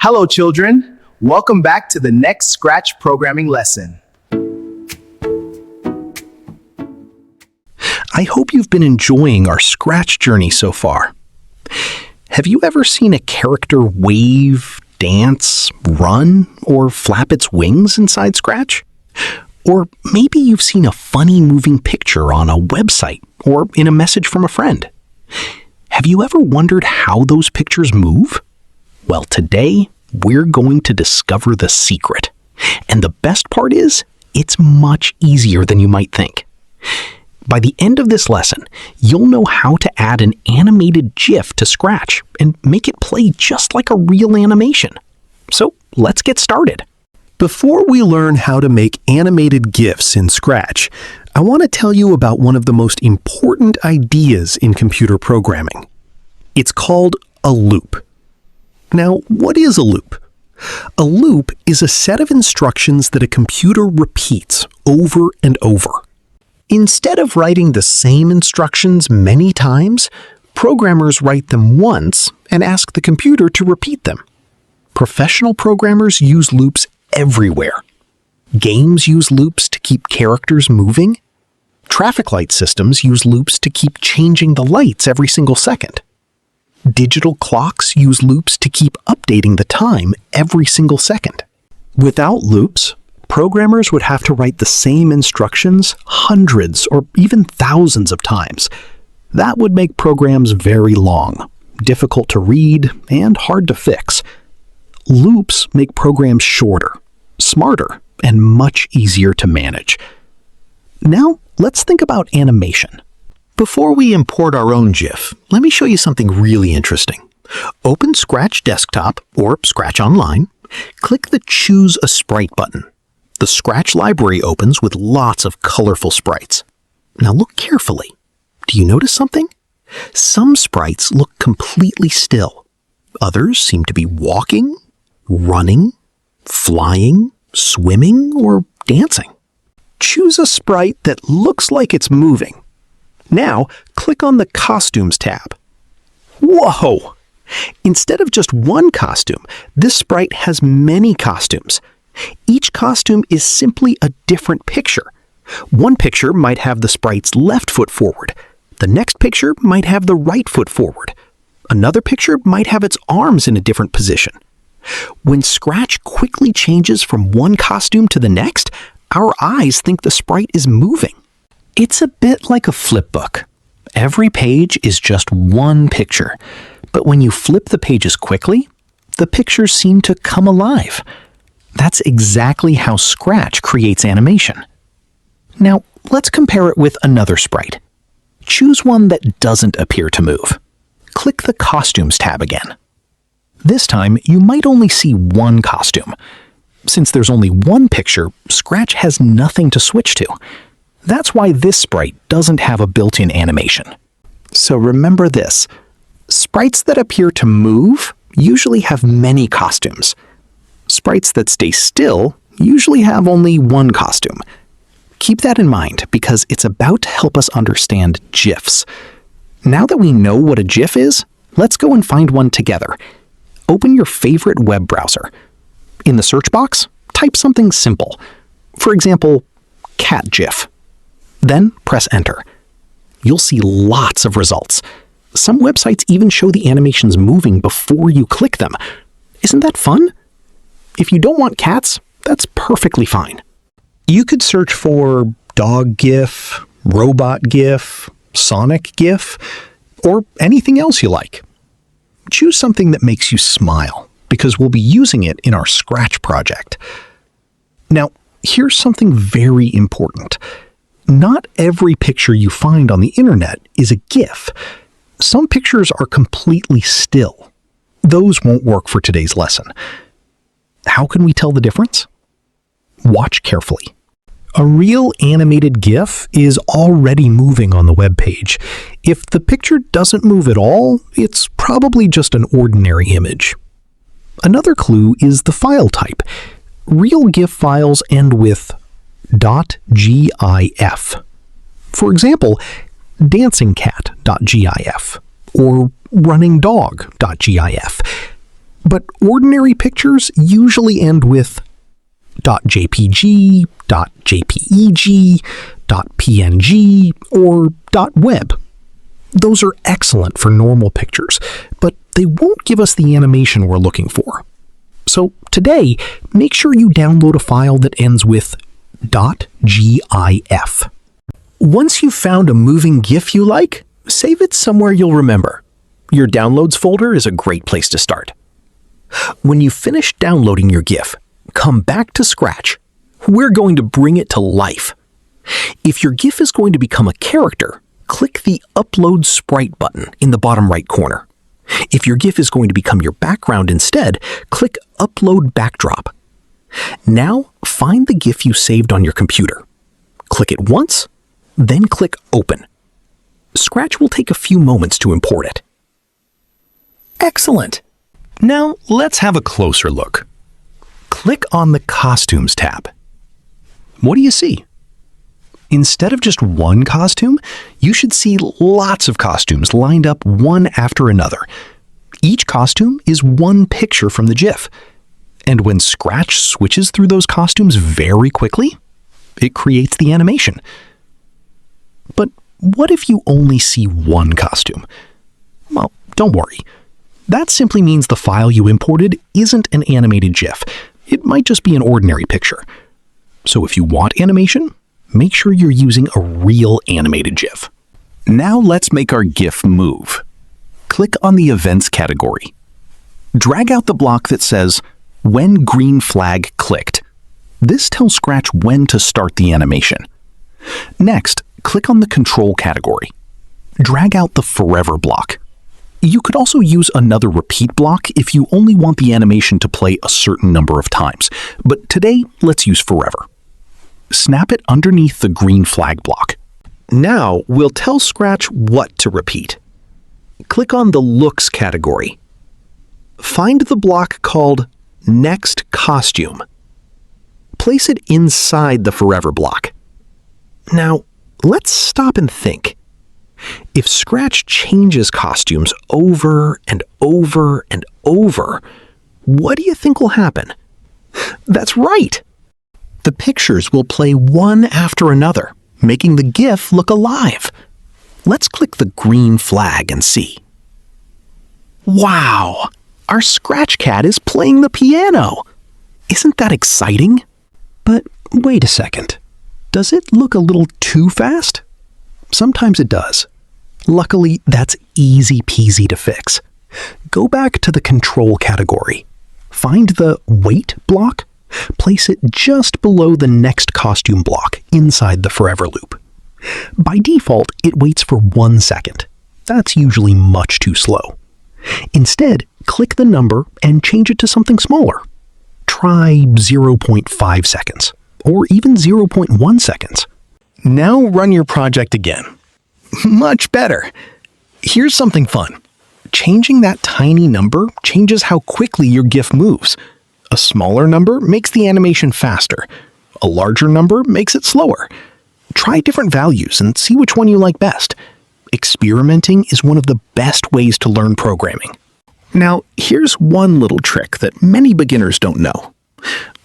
Hello, children. Welcome back to the next Scratch programming lesson. I hope you've been enjoying our Scratch journey so far. Have you ever seen a character wave, dance, run, or flap its wings inside Scratch? Or maybe you've seen a funny moving picture on a website or in a message from a friend. Have you ever wondered how those pictures move? Well, today we're going to discover the secret. And the best part is, it's much easier than you might think. By the end of this lesson, you'll know how to add an animated GIF to Scratch and make it play just like a real animation. So let's get started. Before we learn how to make animated GIFs in Scratch, I want to tell you about one of the most important ideas in computer programming. It's called a loop. Now, what is a loop? A loop is a set of instructions that a computer repeats over and over. Instead of writing the same instructions many times, programmers write them once and ask the computer to repeat them. Professional programmers use loops everywhere. Games use loops to keep characters moving. Traffic light systems use loops to keep changing the lights every single second. Digital clocks use loops to keep updating the time every single second. Without loops, programmers would have to write the same instructions hundreds or even thousands of times. That would make programs very long, difficult to read, and hard to fix. Loops make programs shorter, smarter, and much easier to manage. Now, let's think about animation. Before we import our own GIF, let me show you something really interesting. Open Scratch Desktop or Scratch Online. Click the Choose a Sprite button. The Scratch library opens with lots of colorful sprites. Now look carefully. Do you notice something? Some sprites look completely still. Others seem to be walking, running, flying, swimming, or dancing. Choose a sprite that looks like it's moving. Now, click on the Costumes tab. Whoa! Instead of just one costume, this sprite has many costumes. Each costume is simply a different picture. One picture might have the sprite's left foot forward. The next picture might have the right foot forward. Another picture might have its arms in a different position. When Scratch quickly changes from one costume to the next, our eyes think the sprite is moving. It's a bit like a flipbook. Every page is just one picture, but when you flip the pages quickly, the pictures seem to come alive. That's exactly how Scratch creates animation. Now, let's compare it with another sprite. Choose one that doesn't appear to move. Click the Costumes tab again. This time, you might only see one costume. Since there's only one picture, Scratch has nothing to switch to. That's why this sprite doesn't have a built-in animation. So remember this. Sprites that appear to move usually have many costumes. Sprites that stay still usually have only one costume. Keep that in mind because it's about to help us understand GIFs. Now that we know what a GIF is, let's go and find one together. Open your favorite web browser. In the search box, type something simple. For example, cat GIF. Then press enter. You'll see lots of results. Some websites even show the animations moving before you click them. Isn't that fun? If you don't want cats, that's perfectly fine. You could search for dog GIF, robot GIF, Sonic GIF, or anything else you like. Choose something that makes you smile, because we'll be using it in our Scratch project. Now, here's something very important. Not every picture you find on the internet is a GIF. Some pictures are completely still. Those won't work for today's lesson. How can we tell the difference? Watch carefully. A real animated GIF is already moving on the web page. If the picture doesn't move at all, it's probably just an ordinary image. Another clue is the file type. Real GIF files end with .gif. For example, dancingcat.gif or runningdog.gif. But ordinary pictures usually end with .jpg, .jpeg, .png, or .web. Those are excellent for normal pictures, but they won't give us the animation we're looking for. So today, make sure you download a file that ends with .gif. Once you've found a moving GIF you like, save it somewhere you'll remember. Your Downloads folder is a great place to start. When you finish downloading your GIF, come back to Scratch. We're going to bring it to life. If your GIF is going to become a character, click the Upload Sprite button in the bottom right corner. If your GIF is going to become your background instead, click Upload Backdrop. Now, find the GIF you saved on your computer. Click it once, then click Open. Scratch will take a few moments to import it. Excellent! Now, let's have a closer look. Click on the Costumes tab. What do you see? Instead of just one costume, you should see lots of costumes lined up one after another. Each costume is one picture from the GIF. And when Scratch switches through those costumes very quickly, it creates the animation. But what if you only see one costume? Well, don't worry. That simply means the file you imported isn't an animated GIF. It might just be an ordinary picture. So if you want animation, make sure you're using a real animated GIF. Now let's make our GIF move. Click on the Events category. Drag out the block that says, When green flag clicked. This tells Scratch when to start the animation. Next, click on the Control category. Drag out the Forever block. You could also use another repeat block if you only want the animation to play a certain number of times, but today let's use Forever. Snap it underneath the green flag block. Now we'll tell Scratch what to repeat. Click on the Looks category. Find the block called Next Costume. Place it inside the Forever block. Now, let's stop and think. If Scratch changes costumes over and over and over, what do you think will happen? That's right! The pictures will play one after another, making the GIF look alive. Let's click the green flag and see. Wow! Our Scratch Cat is playing the piano! Isn't that exciting? But wait a second. Does it look a little too fast? Sometimes it does. Luckily, that's easy peasy to fix. Go back to the Control category. Find the Wait block. Place it just below the Next Costume block inside the Forever loop. By default, it waits for 1 second. That's usually much too slow. Instead, click the number and change it to something smaller. Try 0.5 seconds, or even 0.1 seconds. Now run your project again. Much better. Here's something fun. Changing that tiny number changes how quickly your GIF moves. A smaller number makes the animation faster. A larger number makes it slower. Try different values and see which one you like best. Experimenting is one of the best ways to learn programming. Now, here's one little trick that many beginners don't know.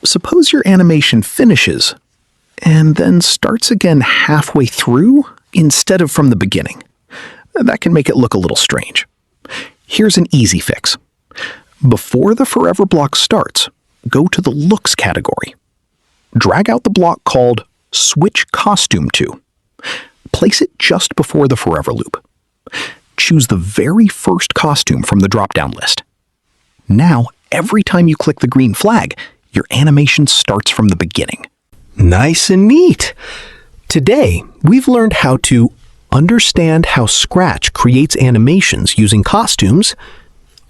Suppose your animation finishes and then starts again halfway through instead of from the beginning. That can make it look a little strange. Here's an easy fix. Before the Forever block starts, go to the Looks category. Drag out the block called Switch Costume to. Place it just before the Forever loop. Choose the very first costume from the drop-down list. Now, every time you click the green flag, your animation starts from the beginning. Nice and neat! Today, we've learned how to understand how Scratch creates animations using costumes,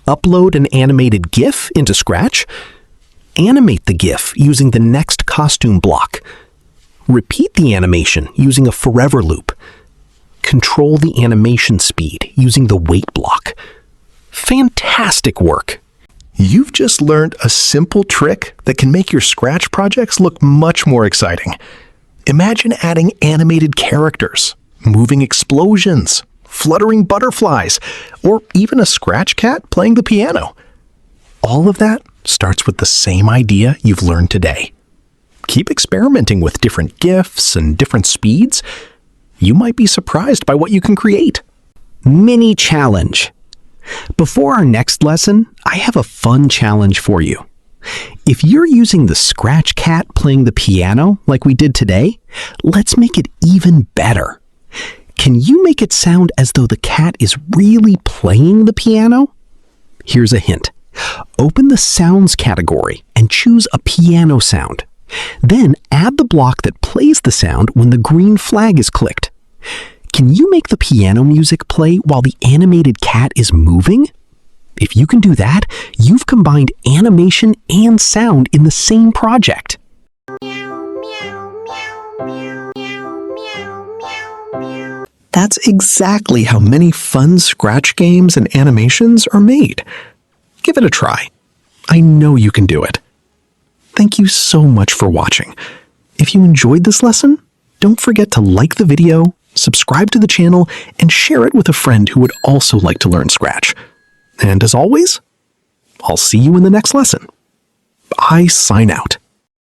upload an animated GIF into Scratch, animate the GIF using the Next Costume block, repeat the animation using a Forever loop, control the animation speed using the Wait block. Fantastic work! You've just learned a simple trick that can make your Scratch projects look much more exciting. Imagine adding animated characters, moving explosions, fluttering butterflies, or even a Scratch Cat playing the piano. All of that starts with the same idea you've learned today. Keep experimenting with different GIFs and different speeds. You might be surprised by what you can create. Mini challenge. Before our next lesson, I have a fun challenge for you. If you're using the Scratch Cat playing the piano like we did today, let's make it even better. Can you make it sound as though the cat is really playing the piano? Here's a hint. Open the Sounds category and choose a piano sound. Then add the block that plays the sound when the green flag is clicked. Can you make the piano music play while the animated cat is moving? If you can do that, you've combined animation and sound in the same project. That's exactly how many fun Scratch games and animations are made. Give it a try. I know you can do it. Thank you so much for watching. If you enjoyed this lesson, don't forget to like the video, subscribe to the channel, and share it with a friend who would also like to learn Scratch. And as always, I'll see you in the next lesson. I sign out.